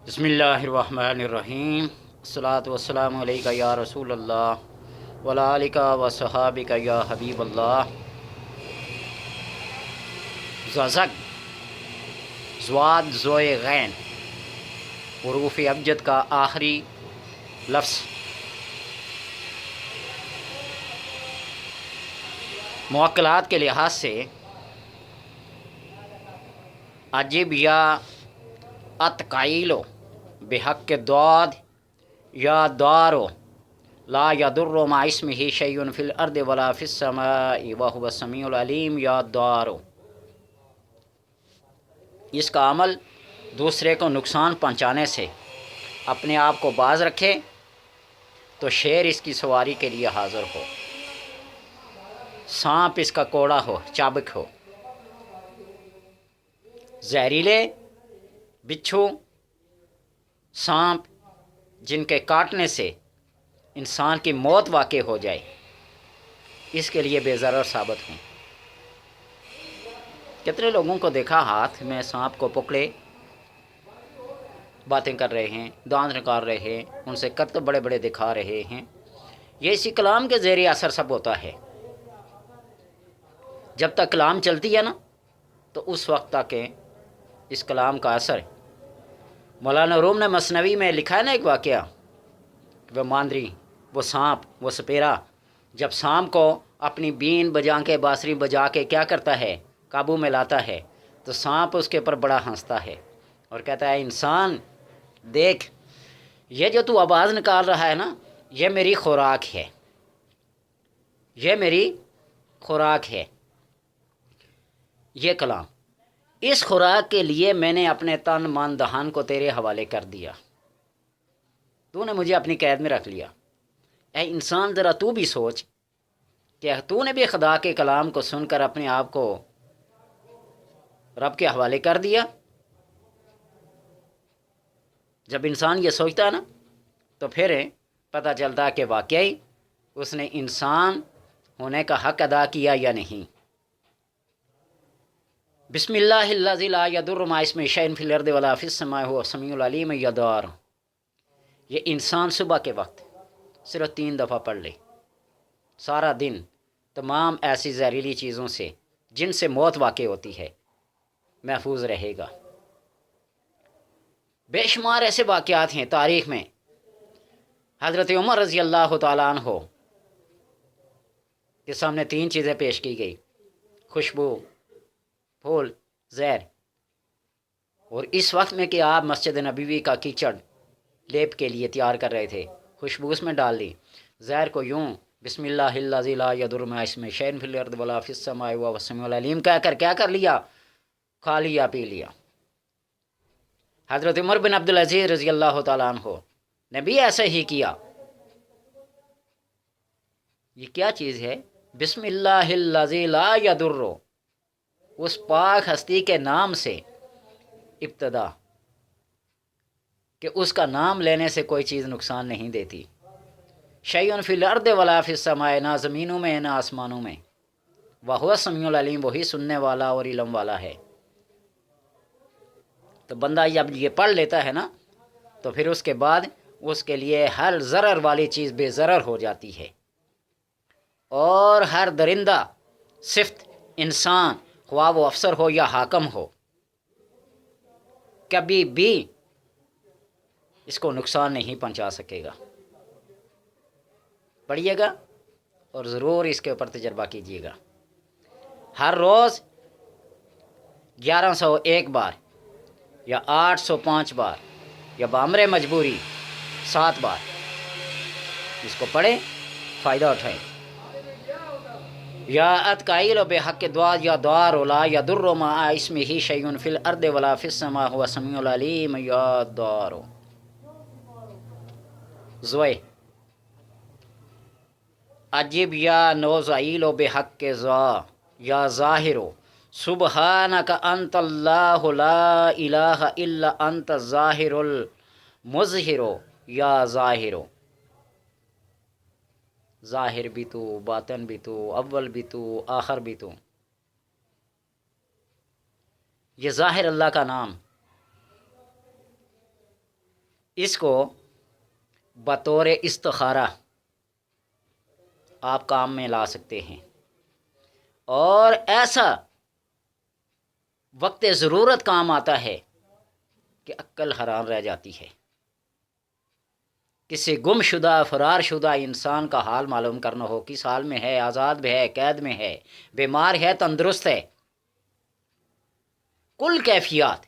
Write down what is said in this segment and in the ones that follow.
بسم اللہ الرحمن الرحیم الصلاۃ والسلام علیکہ یا رسول اللہ وعلی آلکہ و صحابکہ یا حبیب اللہ. ززک، زواد زوئے غین، حروف ابجد کا آخری لفظ. موکلات کے لحاظ سے عجب یا اتقائلو بحق دعاد یا دارو لا یضر مع اسمہ شیء فی الارض ولا فی السماء وہو السمیع العلیم یا دارو. اس کا عمل دوسرے کو نقصان پہنچانے سے اپنے آپ کو باز رکھے تو شیر اس کی سواری کے لیے حاضر ہو، سانپ اس کا کوڑا ہو، چابک ہو. زہریلے بچھو، سانپ جن کے کاٹنے سے انسان کی موت واقع ہو جائے، اس کے لیے بے ضرر ثابت ہوں. کتنے لوگوں کو دیکھا ہاتھ میں سانپ کو پکڑے باتیں کر رہے ہیں، دانت نکال رہے ہیں، ان سے کرتب بڑے بڑے دکھا رہے ہیں. یہ اسی کلام کے زیر اثر سب ہوتا ہے. جب تک کلام چلتی ہے نا تو اس وقت تک اس کلام کا اثر. مولانا روم نے مثنوی میں لکھا ہے نا ایک واقعہ، وہ ماندری، وہ سانپ، وہ سپیرا جب سانپ کو اپنی بین بجا کے، بانسری بجا کے کیا کرتا ہے، قابو میں لاتا ہے، تو سانپ اس کے اوپر بڑا ہنستا ہے اور کہتا ہے انسان دیکھ، یہ جو تو آواز نکال رہا ہے نا، یہ میری خوراک ہے، یہ میری خوراک ہے. یہ کلام، اس خوراک کے لیے میں نے اپنے تن من دہان کو تیرے حوالے کر دیا، تو نے مجھے اپنی قید میں رکھ لیا. اے انسان ذرا تو بھی سوچ کہ تو نے بھی خدا کے کلام کو سن کر اپنے آپ کو رب کے حوالے کر دیا. جب انسان یہ سوچتا ہے نا تو پھر پتہ چلتا کہ واقعی اس نے انسان ہونے کا حق ادا کیا یا نہیں. بسم اللہ الذی لا یضر مع اسمہ شیء فی الارض ولا فی السماء وہو السمیع العلیم یا دار. یہ انسان صبح کے وقت صرف 3 دفعہ پڑھ لے، سارا دن تمام ایسی زہریلی چیزوں سے جن سے موت واقع ہوتی ہے محفوظ رہے گا. بے شمار ایسے واقعات ہیں تاریخ میں. حضرت عمر رضی اللہ تعالیٰ عنہ کے سامنے 3 چیزیں پیش کی گئی: خوشبو، پھول، زہر. اور اس وقت میں کہ آپ مسجد نبوی کا کیچڑ لیپ کے لیے تیار کر رہے تھے، خوشبو اس میں ڈال لی، زہر کو یوں بسم اللہ الذی لا یضر مع اسمہ شیء فی الارض ولا فی السماء وہو السمیع العلیم کہہ کر کیا کر لیا، کھا لیا، پی لیا. حضرت عمر بن عبدالعزیز رضی اللہ تعالیٰ عنہ نے بھی ایسا ہی کیا. یہ کیا چیز ہے؟ بسم اللہ الذی لا یضر، اس پاک ہستی کے نام سے ابتدا کہ اس کا نام لینے سے کوئی چیز نقصان نہیں دیتی. شیء فی الارض ولا فی السماء، نہ زمینوں میں نہ آسمانوں میں. وہو السمیع العلیم، وہی سننے والا اور علم والا ہے. تو بندہ جب یہ پڑھ لیتا ہے نا تو پھر اس کے بعد اس کے لیے ہر ضرر والی چیز بے ضرر ہو جاتی ہے، اور ہر درندہ صفت انسان، خواہ وہ افسر ہو یا حاکم ہو، کبھی بھی اس کو نقصان نہیں پہنچا سکے گا. پڑھیے گا اور ضرور اس کے اوپر تجربہ کیجیے گا. ہر روز 1101 بار یا 805 بار یا بامر مجبوری 7 بار اس کو پڑھیں، فائدہ اٹھائیں. یا اتقائل بحق دعا یا دعار لا یضر مع اسمہ شیء فی الارض ولا فی السماء هو السمیع العلیم یا دار. زوئے، عجب یا نوزائیل بحق ذا یا ظاہر سبحانک انت اللہ لا الہ الا انت ظاہر المظہر یا ظاہر. ظاہر بھی تو، باطن بھی تو، اول بھی تو، آخر بھی تو. یہ ظاہر اللہ کا نام اس کو بطور استخارہ آپ کام میں لا سکتے ہیں، اور ایسا وقت ضرورت کام آتا ہے کہ عقل حیران رہ جاتی ہے۔ کسی گم شدہ فرار شدہ انسان کا حال معلوم کرنا ہو، کس حال میں ہے، آزاد بھی ہے، قید میں ہے، بیمار ہے، تندرست ہے، کل کیفیات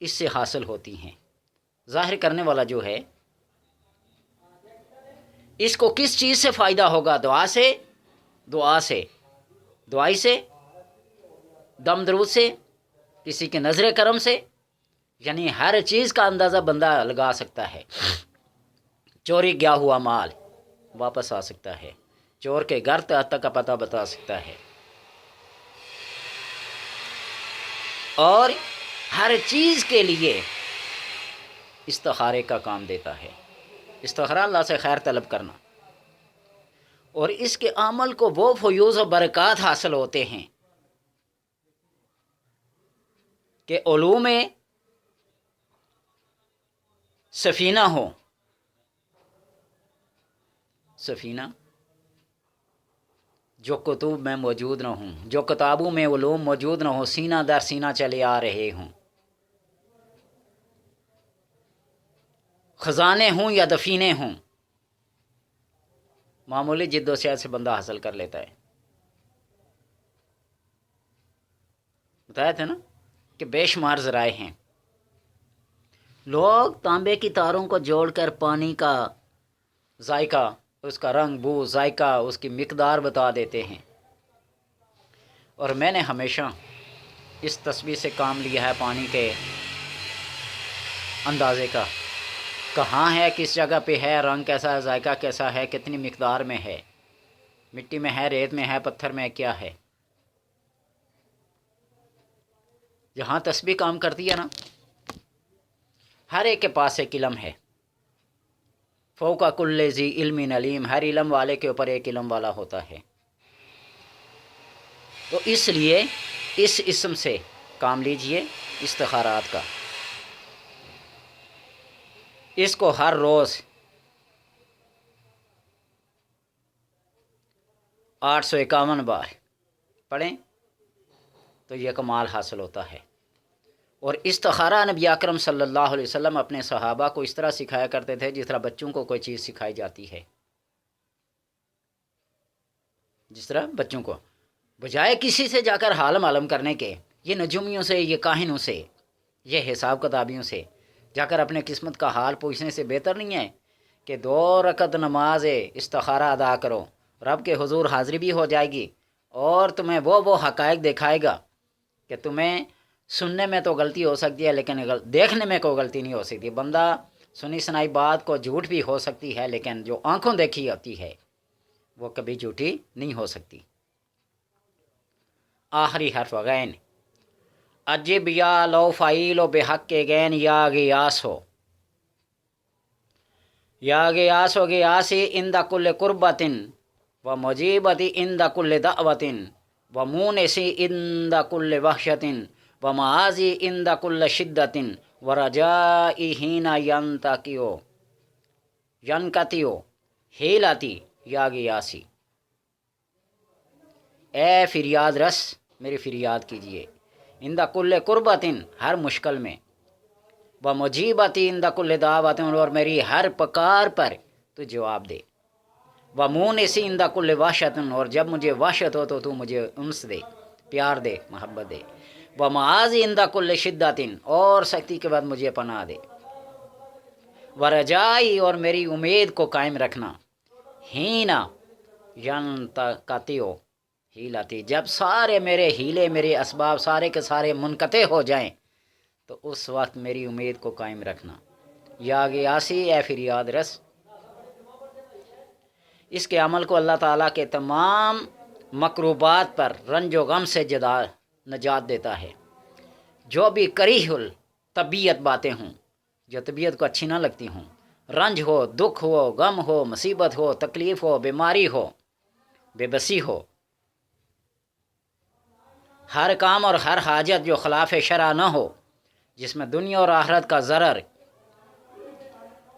اس سے حاصل ہوتی ہیں۔ ظاہر کرنے والا جو ہے اس کو کس چیز سے فائدہ ہوگا؟ دعا سے، دعائی سے، دم درود سے، کسی کے نظر کرم سے، یعنی ہر چیز کا اندازہ بندہ لگا سکتا ہے۔ چوری گیا ہوا مال واپس آ سکتا ہے، چور کے گھر تک کا پتہ بتا سکتا ہے، اور ہر چیز کے لیے استخارے کا کام دیتا ہے۔ استخارہ اللہ سے خیر طلب کرنا، اور اس کے عمل کو وہ فیوز و برکات حاصل ہوتے ہیں کہ علوم سفینہ ہو، سفینہ جو کتب میں موجود نہ ہوں، جو کتابوں میں علوم موجود نہ ہوں، سینہ در سینہ چلے آ رہے ہوں، خزانے ہوں یا دفینے ہوں، معمولی جد و جہد سے بندہ حاصل کر لیتا ہے۔ بتایا تھا نا کہ بے شمار ذرائع ہیں۔ لوگ تانبے کی تاروں کو جوڑ کر پانی کا ذائقہ، اس کا رنگ، بو، ذائقہ، اس کی مقدار بتا دیتے ہیں، اور میں نے ہمیشہ اس تسبیح سے کام لیا ہے، پانی کے اندازے کا، کہاں ہے، کس جگہ پہ ہے، رنگ کیسا ہے، ذائقہ کیسا ہے، کتنی مقدار میں ہے، مٹی میں ہے، ریت میں ہے، پتھر میں کیا ہے۔ جہاں تسبیح کام کرتی ہے نا، ہر ایک کے پاس ایک علم ہے، فوق کل ذی علم علیم، ہر علم والے کے اوپر ایک علم والا ہوتا ہے۔ تو اس لیے اس اسم سے کام لیجئے استخارات کا۔ اس کو ہر روز 851 بار پڑھیں تو یہ کمال حاصل ہوتا ہے۔ اور استخارہ نبی اکرم صلی اللہ علیہ وسلم اپنے صحابہ کو اس طرح سکھایا کرتے تھے جس طرح بچوں کو کوئی چیز سکھائی جاتی ہے، جس طرح بچوں کو، بجائے کسی سے جا کر حال معلوم کرنے کے، یہ نجومیوں سے، یہ کاہنوں سے، یہ حساب کتابیوں سے جا کر اپنے قسمت کا حال پوچھنے سے بہتر نہیں ہے کہ 2 رکعت نماز استخارہ ادا کرو، رب کے حضور حاضری بھی ہو جائے گی، اور تمہیں وہ حقائق دکھائے گا کہ تمہیں سننے میں تو غلطی ہو سکتی ہے لیکن دیکھنے میں کوئی غلطی نہیں ہو سکتی۔ بندہ سنی سنائی بات کو جھوٹ بھی ہو سکتی ہے، لیکن جو آنکھوں دیکھی ہوتی ہے وہ کبھی جھوٹی نہیں ہو سکتی۔ آخری حرف غین، عجب یا لو فعیل و بحق غین یا غیاس ہو، یا غیاس و غیاسی عند کل قربت و مجیبتی عند کل دعوت و مونسی عند کل وحشت و معاذی عند کل شدت و رجائی حین ینقطع حیلتی یا غیاسی۔ اے فریاد رس، میری فریاد کیجئے، عند کل قربت، ہر مشکل میں، و مجیبتی عند کل دعوت، اور میری ہر پکار پر تو جواب دے، و مونسی عند کل وحشت، اور جب مجھے وحشت ہو تو مجھے انس دے، پیار دے، محبت دے، و معاذی عند کل شدت، اور سختی کے بعد مجھے پناہ دے، و رجائی، اور میری امید کو قائم رکھنا، ہینا ینقطع حیلتی، جب سارے میرے ہیلے، میرے اسباب سارے کے سارے منقطع ہو جائیں تو اس وقت میری امید کو قائم رکھنا۔ یا غیاسی، اے فریاد رس۔ اس کے عمل کو اللہ تعالیٰ کے تمام مکروبات پر رنج و غم سے نجات دیتا ہے۔ جو بھی کریہ طبیعت باتیں ہوں، جو طبیعت کو اچھی نہ لگتی ہوں، رنج ہو، دکھ ہو، غم ہو، مصیبت ہو، تکلیف ہو، بیماری ہو، بے بسی ہو، ہر کام اور ہر حاجت جو خلاف شرع نہ ہو، جس میں دنیا اور آخرت کا ضرر